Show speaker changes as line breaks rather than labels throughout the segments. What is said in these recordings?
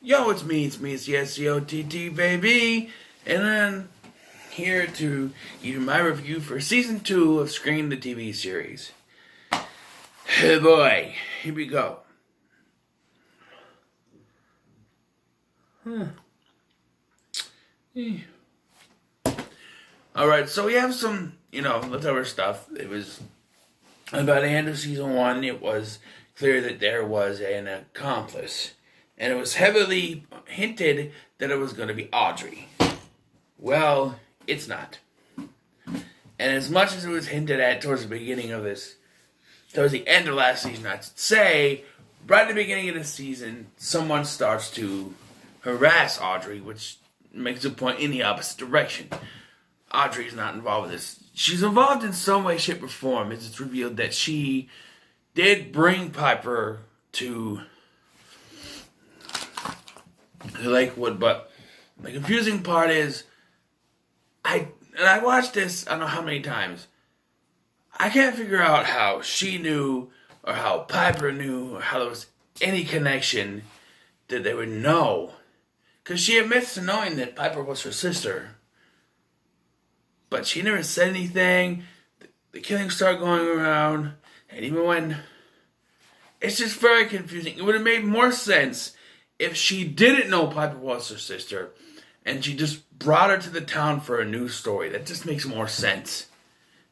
Yo, it's me, it's the SCOTT, baby. And I'm here to give you my review for Season 2 of Scream the TV series. Hey boy, here we go. Alright, so we have some, leftover stuff. It was, by the end of Season 1, it was clear that there was an accomplice. And it was heavily hinted that it was going to be Audrey. Well, it's not. And as much as it was hinted at towards the end of last season, I should say, right at the beginning of the season, someone starts to harass Audrey, which makes a point in the opposite direction. Audrey's not involved with this. She's involved in some way, shape, or form, as it's revealed that she did bring Piper to Lakewood, but the confusing part is, I watched this I don't know how many times. I can't figure out how she knew, or how Piper knew, or how there was any connection that they would know. Because she admits to knowing that Piper was her sister. But she never said anything. The killings start going around, and even when... It's just very confusing. It would have made more sense if she didn't know Piper was her sister, and she just brought her to the town for a new story. That just makes more sense.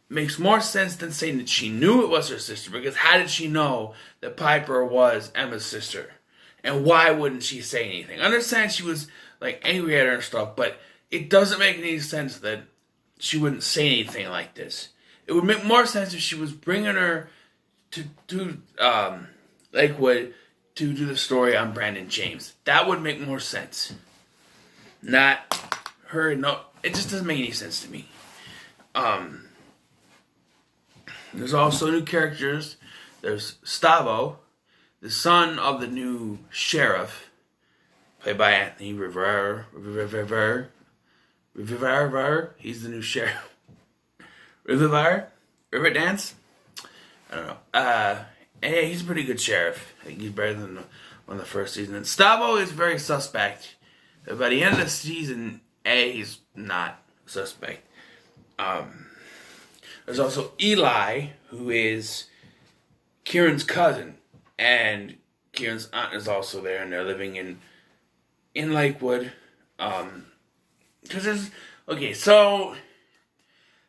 It makes more sense than saying that she knew it was her sister, because how did she know that Piper was Emma's sister? And why wouldn't she say anything? I understand she was angry at her and stuff, but it doesn't make any sense that she wouldn't say anything like this. It would make more sense if she was bringing her to Lakewood to do the story on Brandon James. That would make more sense. Not her, no, it just doesn't make any sense to me. There's also new characters. There's Stavo, the son of the new sheriff, played by Anthony Rivera. He's the new sheriff. Riverdance? I don't know. And yeah, he's a pretty good sheriff. I think he's better than one of the first season. And Stavo is very suspect. By the end of season A, he's not suspect. There's also Eli, who is Kieran's cousin. And Kieran's aunt is also there, and they're living in Lakewood. Because there's... Okay, so...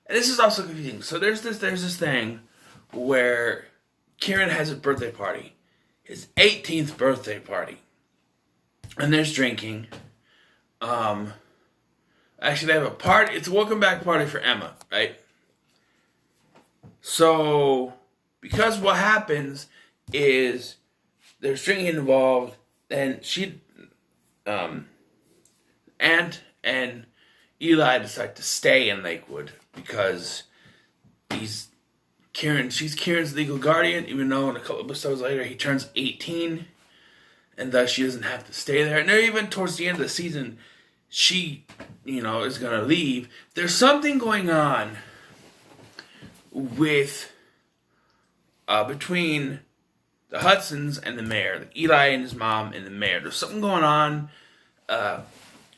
This is also confusing. So there's this thing where Kieran has a birthday party. His 18th birthday party. And there's drinking. Actually, they have a party. It's a welcome back party for Emma, right? So, because what happens is there's drinking involved, and Aunt and Eli decide to stay in Lakewood because she's Kieran's legal guardian, even though in a couple episodes later he turns 18, and thus she doesn't have to stay there. And even towards the end of the season, she, is going to leave. There's something going on with, between the Hudsons and the mayor, Eli and his mom and the mayor. There's something going on.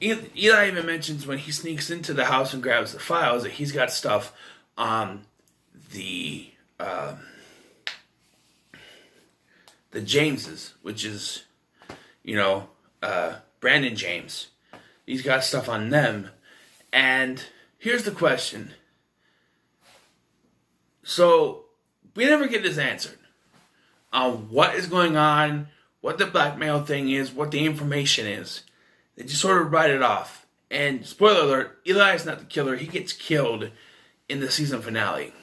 Eli even mentions when he sneaks into the house and grabs the files that he's got stuff on the Jameses, which is, Brandon James. He's got stuff on them. And here's the question. So, we never get this answered on what is going on, what the blackmail thing is, what the information is. They just sort of write it off. And, spoiler alert, Eli is not the killer. He gets killed in the season finale.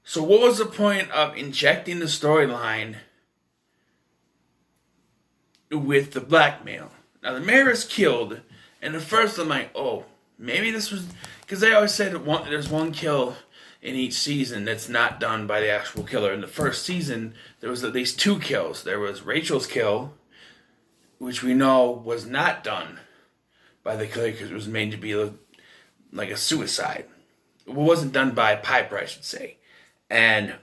So what was the point of injecting the storyline with the blackmail? Now, the mayor is killed, and at first I'm like, oh, maybe this was... Because they always said there's one kill in each season that's not done by the actual killer. In the first season, there was at least 2 kills. There was Rachel's kill, which we know was not done by the killer because it was made to be like a suicide. It wasn't done by Piper, I should say. And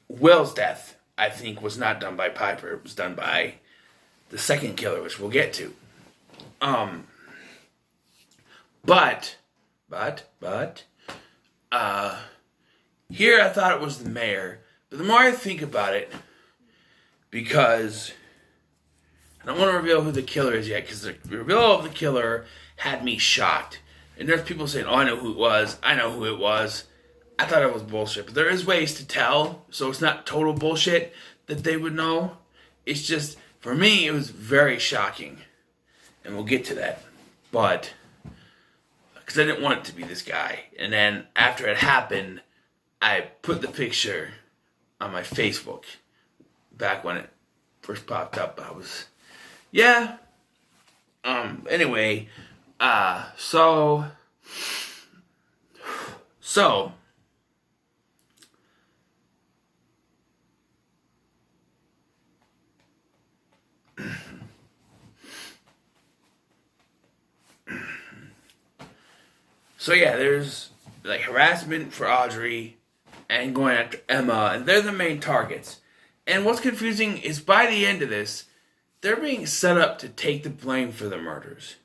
Will's death I think was not done by Piper. It was done by the second killer, which we'll get to. But, here I thought it was the mayor. But the more I think about it, because I don't want to reveal who the killer is yet, because the reveal of the killer had me shocked. And there's people saying, oh, I know who it was. I know who it was. I thought it was bullshit. But there is ways to tell, so it's not total bullshit that they would know. It's just, for me, it was very shocking. And we'll get to that. But, because I didn't want it to be this guy. And then, after it happened, I put the picture on my Facebook. Back when it first popped up, I was, yeah. Anyway, so, yeah, there's like harassment for Audrey and going after Emma, and they're the main targets. And what's confusing is by the end of this, they're being set up to take the blame for the murders.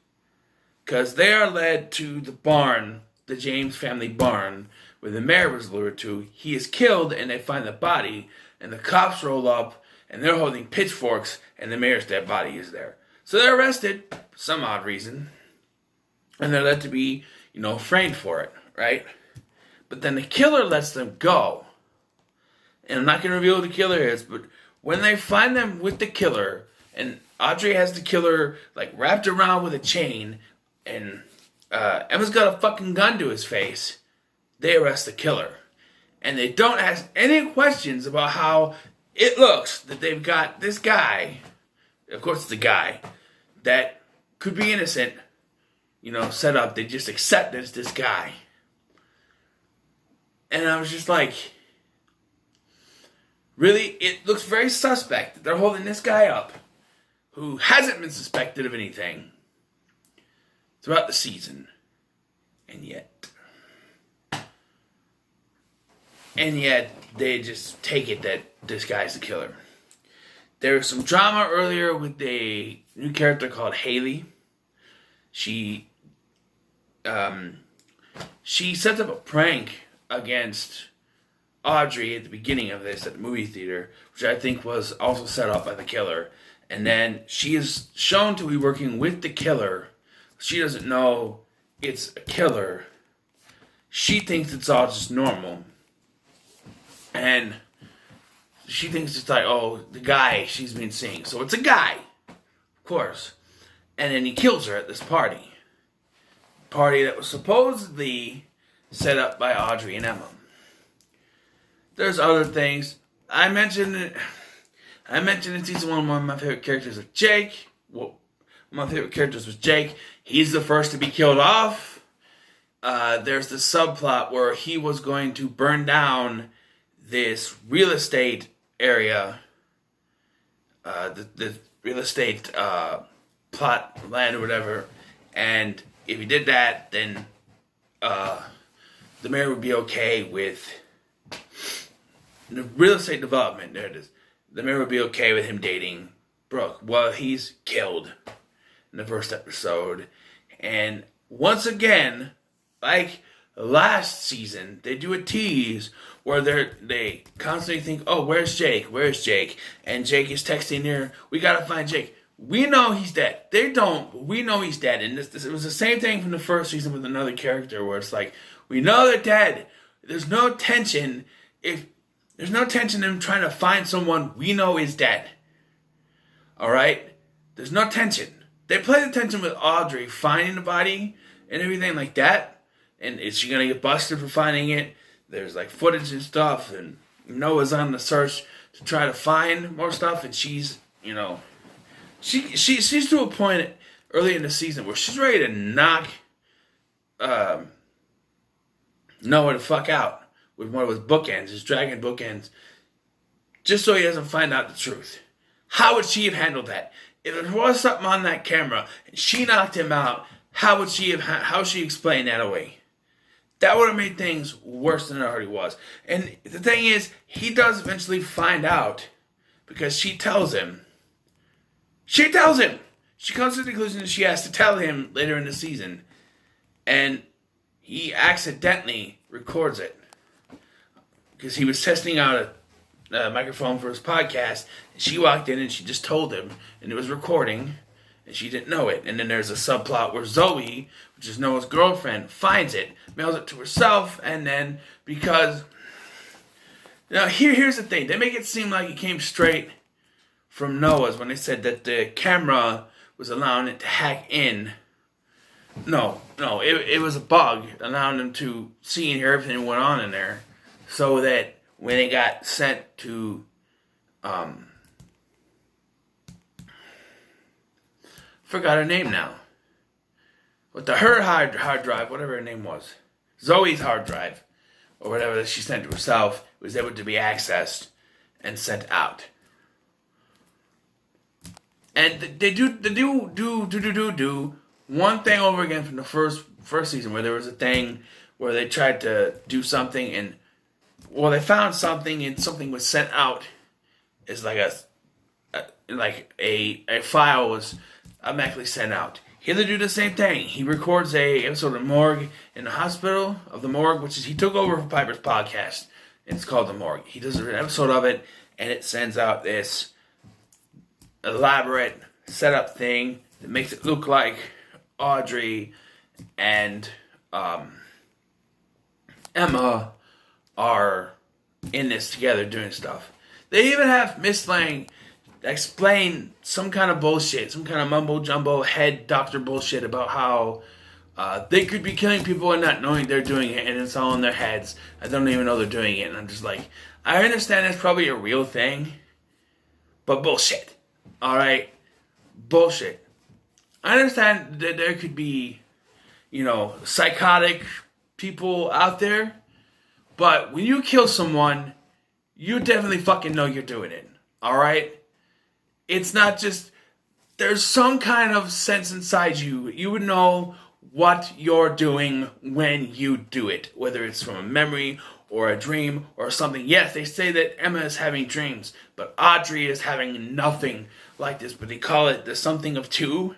Because they are led to the barn, the James family barn, where the mayor was lured to. He is killed, and they find the body, and the cops roll up, and they're holding pitchforks, and the mayor's dead body is there. So they're arrested, for some odd reason, and they're led to be, framed for it, right? But then the killer lets them go. And I'm not going to reveal who the killer is, but when they find them with the killer, and Audrey has the killer, wrapped around with a chain, and Emma's got a fucking gun to his face, they arrest the killer. And they don't ask any questions about how it looks that they've got this guy, of course it's a guy, that could be innocent, set up. They just accept it's this guy. And I was just like, really? It looks very suspect that they're holding this guy up, who hasn't been suspected of anything throughout the season. And yet, they just take it that this guy's the killer. There was some drama earlier with a new character called Haley. She sets up a prank against Audrey at the beginning of this at the movie theater, which I think was also set up by the killer. And then she is shown to be working with the killer. She doesn't know it's a killer. She thinks it's all just normal. And she thinks it's like, oh, the guy she's been seeing. So it's a guy, of course. And then he kills her at this party. Party that was supposedly set up by Audrey and Emma. There's other things. I mentioned in season one of my favorite characters was Jake. Well, one of my favorite characters was Jake. He's the first to be killed off. There's the subplot where he was going to burn down this real estate area. The real estate plot, land or whatever. And if he did that, then the mayor would be okay with the real estate development. There it is. The mayor would be okay with him dating Brooke. Well, he's killed in the first episode. And once again, like last season, they do a tease where they constantly think, oh, where's Jake? Where's Jake? And Jake is texting her, we gotta find Jake. We know he's dead. They don't, but we know he's dead. And it was the same thing from the first season with another character where it's like, we know they're dead. There's no tension. There's no tension in them trying to find someone we know is dead. Alright? There's no tension. They play the tension with Audrey finding the body and everything like that. And is she going to get busted for finding it? There's footage and stuff. And Noah's on the search to try to find more stuff. And she's, she's to a point early in the season where she's ready to knock Noah the fuck out with one of his bookends, his dragon bookends, just so he doesn't find out the truth. How would she have handled that? If there was something on that camera and she knocked him out, how she explain that away? That would have made things worse than it already was. And the thing is, he does eventually find out because she tells him. She tells him. She comes to the conclusion that she has to tell him later in the season. And he accidentally records it. Because he was testing out a microphone for his podcast. And she walked in and she just told him. And it was recording. And she didn't know it. And then there's a subplot where Zoe, which is Noah's girlfriend, finds it. Mails it to herself. And then because... Now here's the thing. They make it seem like it came straight from Noah's when they said that the camera was allowing it to hack in. No, it was a bug allowing them to see and hear everything that went on in there, so that when it got sent to, forgot her name now. But her hard drive, whatever her name was, Zoe's hard drive, or whatever that she sent to herself, was able to be accessed and sent out. And they do one thing over again from the first season, where there was a thing where they tried to do something and they found something and something was sent out as like a file was automatically sent out. Here they do the same thing. He records a episode of Morgue in the hospital of the Morgue, which is he took over from Piper's podcast. It's called The Morgue. He does an episode of it, and it sends out this elaborate setup thing that makes it look like Audrey and Emma are in this together doing stuff. They even have Miss Lang explain some kind of bullshit, some kind of mumbo-jumbo head doctor bullshit about how they could be killing people and not knowing they're doing it, and it's all in their heads. I don't even know they're doing it, and I'm just like, I understand it's probably a real thing, but bullshit. Alright? Bullshit. I understand that there could be, psychotic people out there, but when you kill someone, you definitely fucking know you're doing it. Alright? It's not just, there's some kind of sense inside you. You would know what you're doing when you do it, whether it's from a memory or a dream or something. Yes, they say that Emma is having dreams, but Audrey is having nothing like this, but they call it the something of two,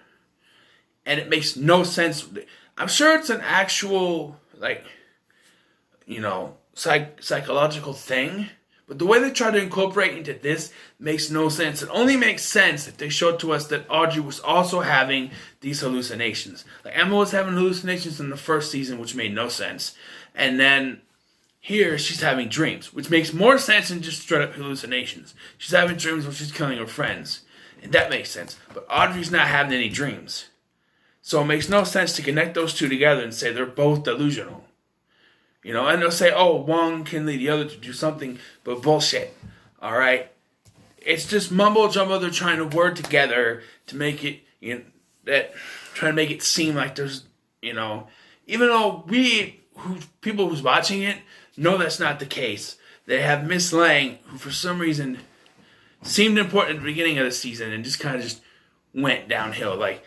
and it makes no sense. I'm sure it's an actual, psychological thing, but the way they try to incorporate into this makes no sense. It only makes sense if they show to us that Audrey was also having these hallucinations. Like Emma was having hallucinations in the first season, which made no sense. And then here she's having dreams, which makes more sense than just straight up hallucinations. She's having dreams when she's killing her friends. And that makes sense. But Audrey's not having any dreams. So it makes no sense to connect those two together and say they're both delusional. And they'll say, oh, one can lead the other to do something, but bullshit. Alright? It's just mumbo jumbo they're trying to word together to make it, trying to make it seem like there's, even though people who's watching it know that's not the case. They have Miss Lang, who for some reason seemed important at the beginning of the season and just kind of just went downhill. Like,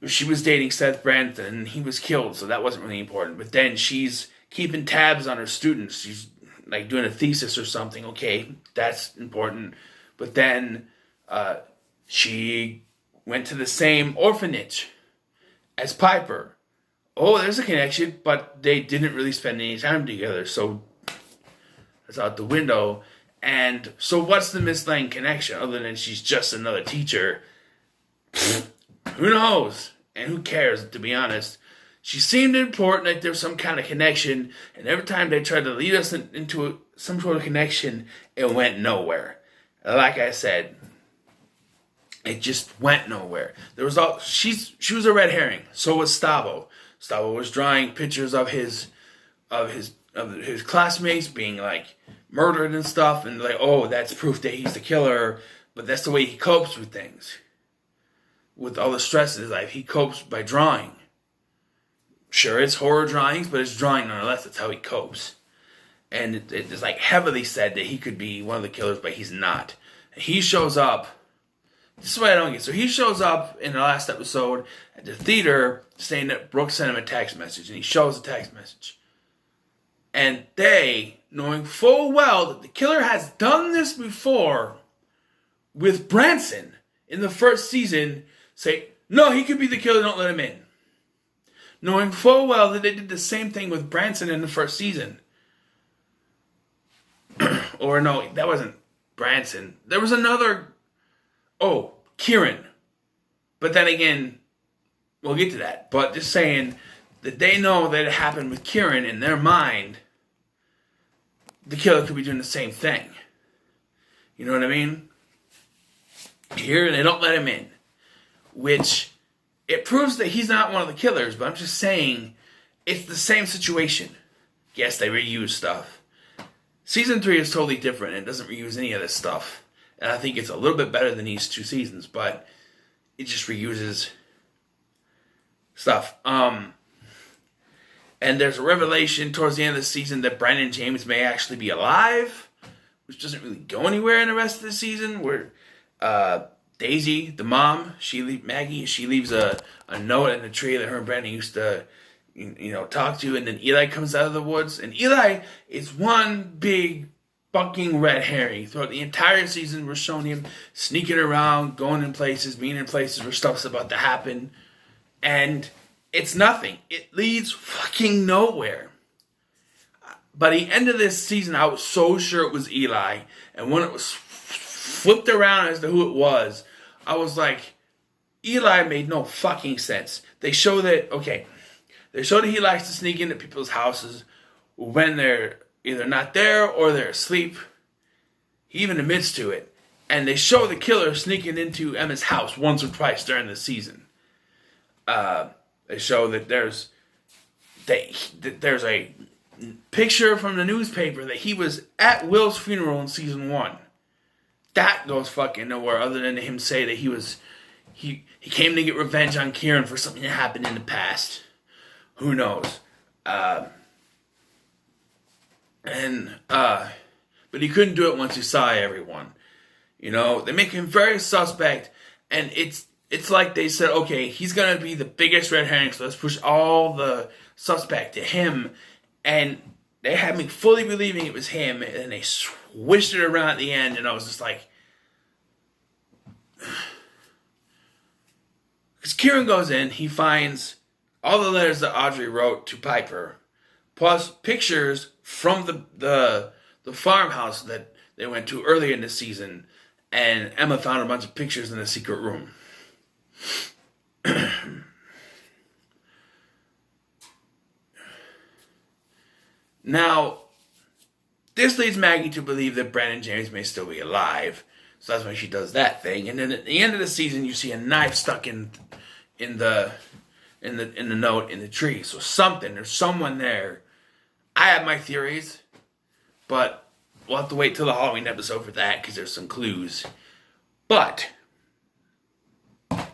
she was dating Seth Branson and he was killed, so that wasn't really important. But then she's keeping tabs on her students. She's like doing a thesis or something. Okay, that's important. But then she went to the same orphanage as Piper. Oh, there's a connection, but they didn't really spend any time together, so that's out the window. And so what's the Miss Lang connection other than she's just another teacher? Who knows? And who cares, to be honest? She seemed important, like there's some kind of connection, and every time they tried to lead us into some sort of connection, it went nowhere. Like I said, it just went nowhere. She was a red herring. So was Stavo. Stavo was drawing pictures of his classmates being like murdered and stuff, and like, oh, that's proof that he's the killer. But that's the way he copes with things, with all the stress in his life. He copes by drawing. Sure, it's horror drawings, but it's drawing nonetheless. That's how he copes. And it's like heavily said that he could be one of the killers, but he's not. He shows up. This is what I don't get. So he shows up in the last episode at the theater saying that Brooke sent him a text message, and he shows the text message. And they, knowing full well that the killer has done this before, with Branson in the first season say, no, he could be the killer, don't let him in. Knowing full well that they did the same thing with Branson in the first season. Or no, that wasn't Branson. There was another, Kieran. But then again, we'll get to that. But just saying that they know that it happened with Kieran in their mind, the killer could be doing the same thing. You know what I mean? Here, they don't let him in. Which, it proves that he's not one of the killers, but I'm just saying, it's the same situation. Yes, they reuse stuff. Season 3 is totally different. It doesn't reuse any of this stuff. And I think it's a little bit better than these 2 seasons, but it just reuses stuff. And there's a revelation towards the end of the season that Brandon James may actually be alive, which doesn't really go anywhere in the rest of the season, where Daisy, the mom, Maggie, she leaves a note in the tree that her and Brandon used to, talk to, and then Eli comes out of the woods, and Eli is one big fucking red herring. Throughout the entire season, we're showing him sneaking around, going in places, being in places where stuff's about to happen, and it's nothing. It leads fucking nowhere. By the end of this season, I was so sure it was Eli, and when it was flipped around as to who it was, I was like, Eli made no fucking sense. They show that he likes to sneak into people's houses when they're either not there or they're asleep. He even admits to it. And they show the killer sneaking into Emma's house once or twice during the season. They show that there's a picture from the newspaper that he was at Will's funeral in season 1. That goes fucking nowhere other than him say that he came to get revenge on Kieran for something that happened in the past. Who knows? But he couldn't do it once he saw everyone. They make him very suspect, and it's like they said, okay, he's gonna be the biggest red herring, so let's push all the suspect to him, and they had me fully believing it was him, and they swished it around at the end, and I was just like, because Kieran goes in, he finds all the letters that Audrey wrote to Piper, plus pictures from the farmhouse that they went to earlier in the season, and Emma found a bunch of pictures in a secret room. Now, this leads Maggie to believe that Brandon James may still be alive, so that's why she does that thing. And then at the end of the season, you see a knife stuck in the note in the tree. So there's someone there. I have my theories, but we'll have to wait till the Halloween episode for that because there's some clues. But I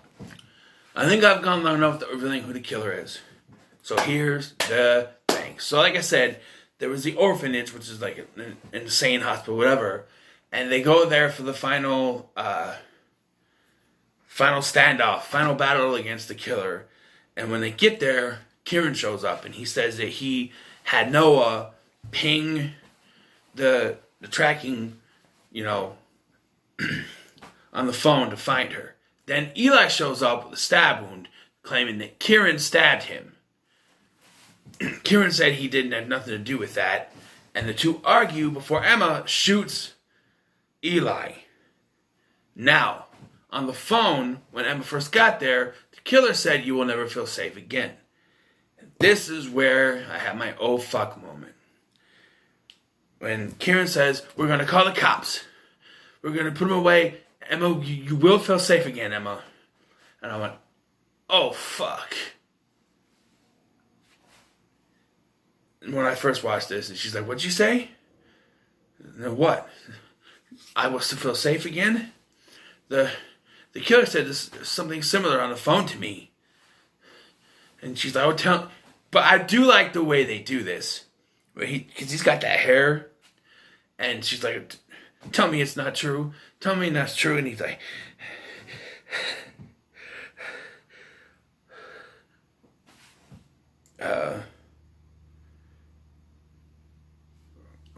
think I've gone long enough to revealing who the killer is. So here's the thing. So like I said, there was the orphanage, which is like an insane hospital, whatever, and they go there for the final standoff, final battle against the killer. And when they get there, Kieran shows up, and he says that he had Noah ping the tracking, on the phone to find her. Then Eli shows up with a stab wound, claiming that Kieran stabbed him. Kieran said he didn't have nothing to do with that, and the two argue before Emma shoots Eli. Now, on the phone, when Emma first got there, the killer said, "You will never feel safe again." And this is where I have my oh fuck moment. When Kieran says, "We're going to call the cops. We're going to put him away. Emma, you will feel safe again, Emma." And I went, oh fuck. And when I first watched this, and she's like, "What'd you say?" No, what? I was to feel safe again? The killer said this, something similar on the phone to me. And she's like, but I do like the way they do this. Because he's got that hair. And she's like, "Tell me it's not true. Tell me that's true." And he's like,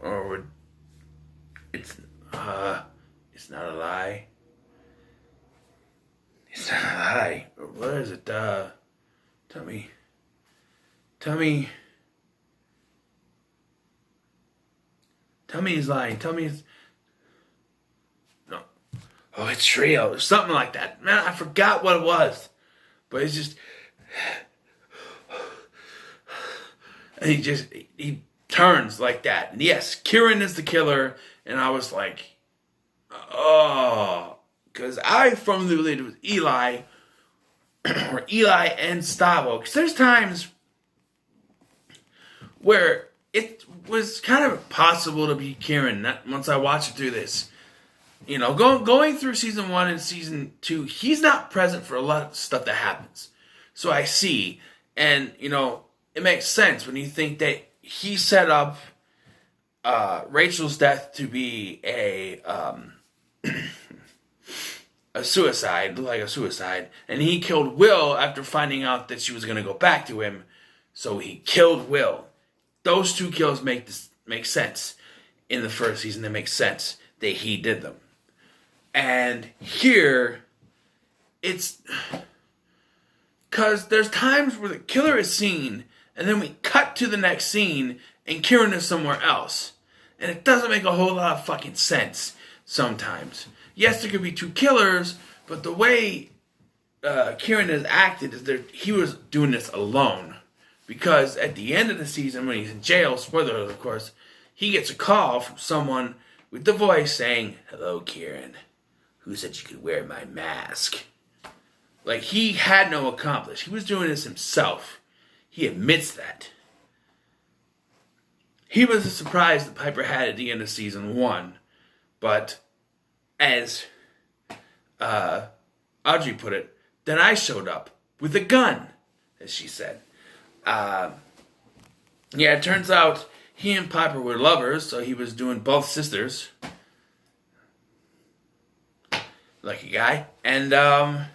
or it's not a lie. is it? Tell me. Tell me he's lying. Tell me it's... No. Oh, it's real. Or something like that. Man, I forgot what it was. But it's just... And he turns like that. And yes, Kieran is the killer. And I was like, oh. Because I firmly believed it was Eli. Or Eli and Stavo. Because there's times where it was kind of possible to be Kieran. Once I watched it through this, you know, going through season 1 and season 2, he's not present for a lot of stuff that happens. So I see, and you know, it makes sense when you think that he set up Rachel's death to be a suicide, like a suicide, and he killed Will after finding out that she was going to go back to him. So he killed Will. Those two kills make sense. In the first season, they make sense that he did them. And here, it's... Because there's times where the killer is seen, and then we cut to the next scene, and Kieran is somewhere else. And it doesn't make a whole lot of fucking sense sometimes. Yes, there could be two killers, but the way Kieran has acted is that he was doing this alone. Because at the end of the season, when he's in jail, spoiler alert, of course, he gets a call from someone with the voice saying, "Hello, Kieran. Who said you could wear my mask?" Like, he had no accomplice. He was doing this himself. He admits that. He was a surprise that Piper had at the end of season 1. But, as Audrey put it, then I showed up with a gun, as she said. Yeah, it turns out he and Piper were lovers, so he was doing both sisters. Lucky guy. And, oh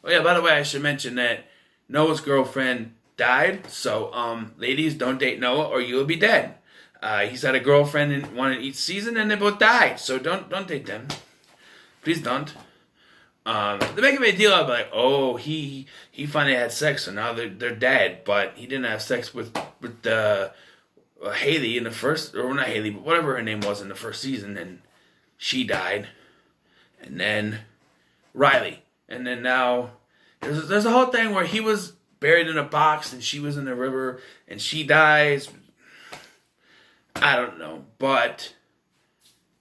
yeah, by the way, I should mention that Noah's girlfriend died, so, ladies, don't date Noah or you'll be dead. He's had a girlfriend in one in each season, and they both died, so don't date them. Please don't. They make a big deal of like, oh, he finally had sex, so now they're dead. But he didn't have sex with Haley in the first, or not Haley, but whatever her name was in the first season, and she died. And then Riley, and then now there's a whole thing where he was buried in a box and she was in the river and she dies. I don't know, but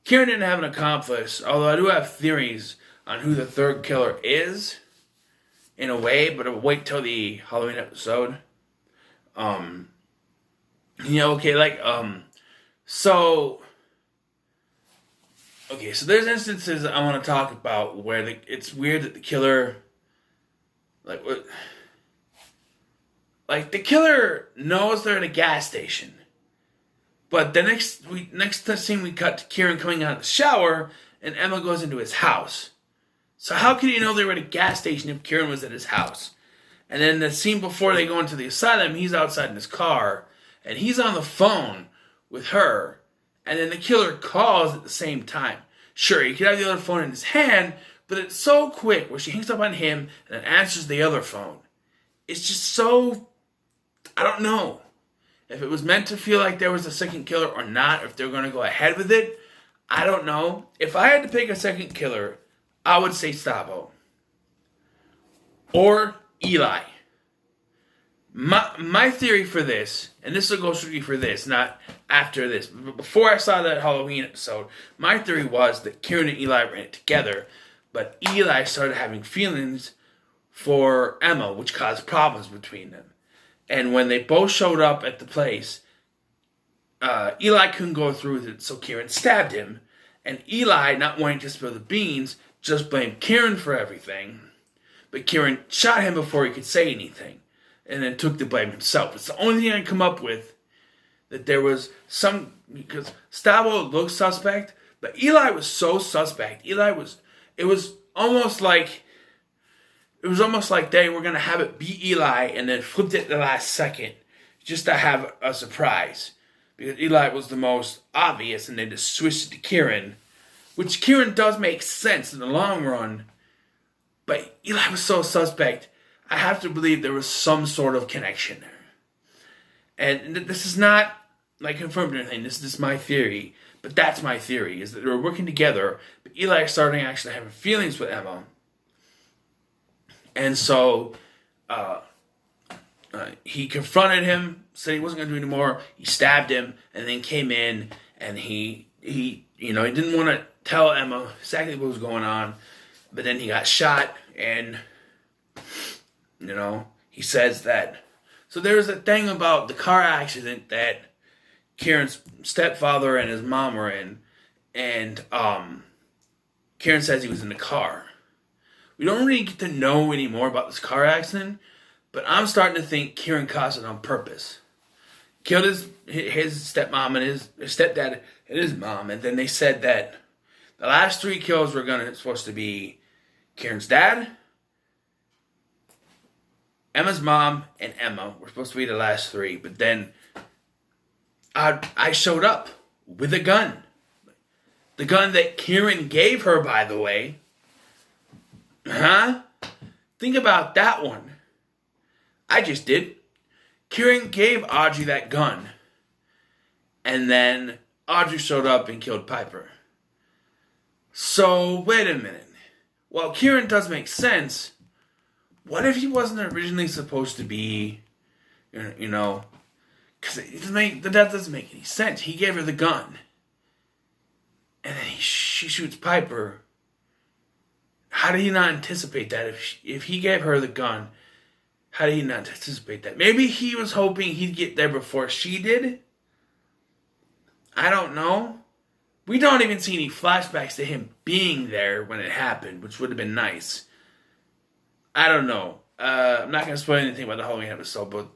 Kieran didn't have an accomplice. Although I do have theories on who the third killer is, in a way, but I'll wait till the Halloween episode. So there's instances I want to talk about where it's weird that the killer, the killer knows they're at a gas station, but the next scene we cut to Kieran coming out of the shower, and Emma goes into his house. So how could he know they were at a gas station if Kieran was at his house? And then the scene before they go into the asylum, he's outside in his car, and he's on the phone with her, and then the killer calls at the same time. Sure, he could have the other phone in his hand, but it's so quick where she hangs up on him and then answers the other phone. It's just so... I don't know if it was meant to feel like there was a second killer or not, or if they're going to go ahead with it. I don't know. If I had to pick a second killer, I would say Stavo. Or Eli. My theory for this, and this will go strictly for this, not after this, but before I saw that Halloween episode, my theory was that Kieran and Eli ran it together, but Eli started having feelings for Emma, which caused problems between them. And when they both showed up at the place, Eli couldn't go through with it, so Kieran stabbed him. And Eli, not wanting to spill the beans, just blamed Kieran for everything. But Kieran shot him before he could say anything, and then took the blame himself. It's the only thing I can come up with, that there was some... Because Stavo looked suspect, but Eli was so suspect. It was almost like they were going to have it be Eli and then flipped it at the last second just to have a surprise. Because Eli was the most obvious and they just switched it to Kieran. Which Kieran does make sense in the long run. But Eli was so suspect. I have to believe there was some sort of connection there. And this is not like confirmed or anything. This is my theory. But that's my theory, is that they were working together, but Eli starting actually having feelings with Emma. And so he confronted him, said he wasn't going to do anymore. He stabbed him, and then came in, and he didn't want to tell Emma exactly what was going on. But then he got shot, and, he says that. So there's a thing about the car accident that Kieran's stepfather and his mom were in, and Kieran says he was in the car. We don't really get to know any more about this car accident, but I'm starting to think Kieran caused it on purpose. Killed his stepmom and his stepdad and his mom, and then they said that the last 3 kills were supposed to be Kieran's dad, Emma's mom, and Emma were supposed to be the last 3, but then I showed up with a gun. The gun that Kieran gave her, by the way. Think about that one. I just did. Kieran gave Audrey that gun. And then Audrey showed up and killed Piper. So, wait a minute. Well, Kieran does make sense. What if he wasn't originally supposed to be, because that doesn't make any sense. He gave her the gun. And then she shoots Piper. How did he not anticipate that? If he gave her the gun, how did he not anticipate that? Maybe he was hoping he'd get there before she did. I don't know. We don't even see any flashbacks to him being there when it happened, which would have been nice. I don't know. I'm not going to spoil anything about the Halloween episode, but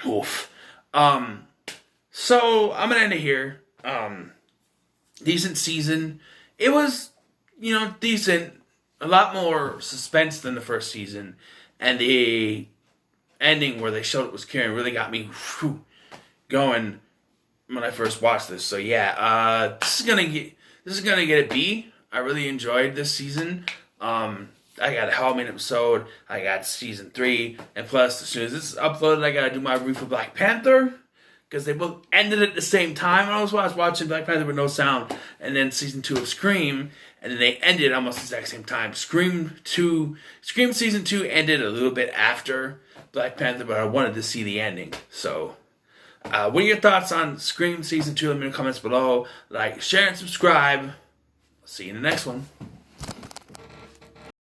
oof. So I'm going to end it here. Decent season. It was, decent. A lot more suspense than the first season. And the ending where they showed it was Kieran really got me going when I first watched this. So yeah, this is gonna get a B. I really enjoyed this season. I got a Halloween episode. I got season 3, and plus, as soon as this is uploaded, I gotta do my review for Black Panther because they both ended at the same time. I was watching Black Panther with no sound, and then season 2 of Scream, and then they ended almost the exact same time. Scream season 2 ended a little bit after Black Panther, but I wanted to see the ending. So, what are your thoughts on Scream season 2? Let me know in the comments below. Like, share, and subscribe. I'll see you in the next one.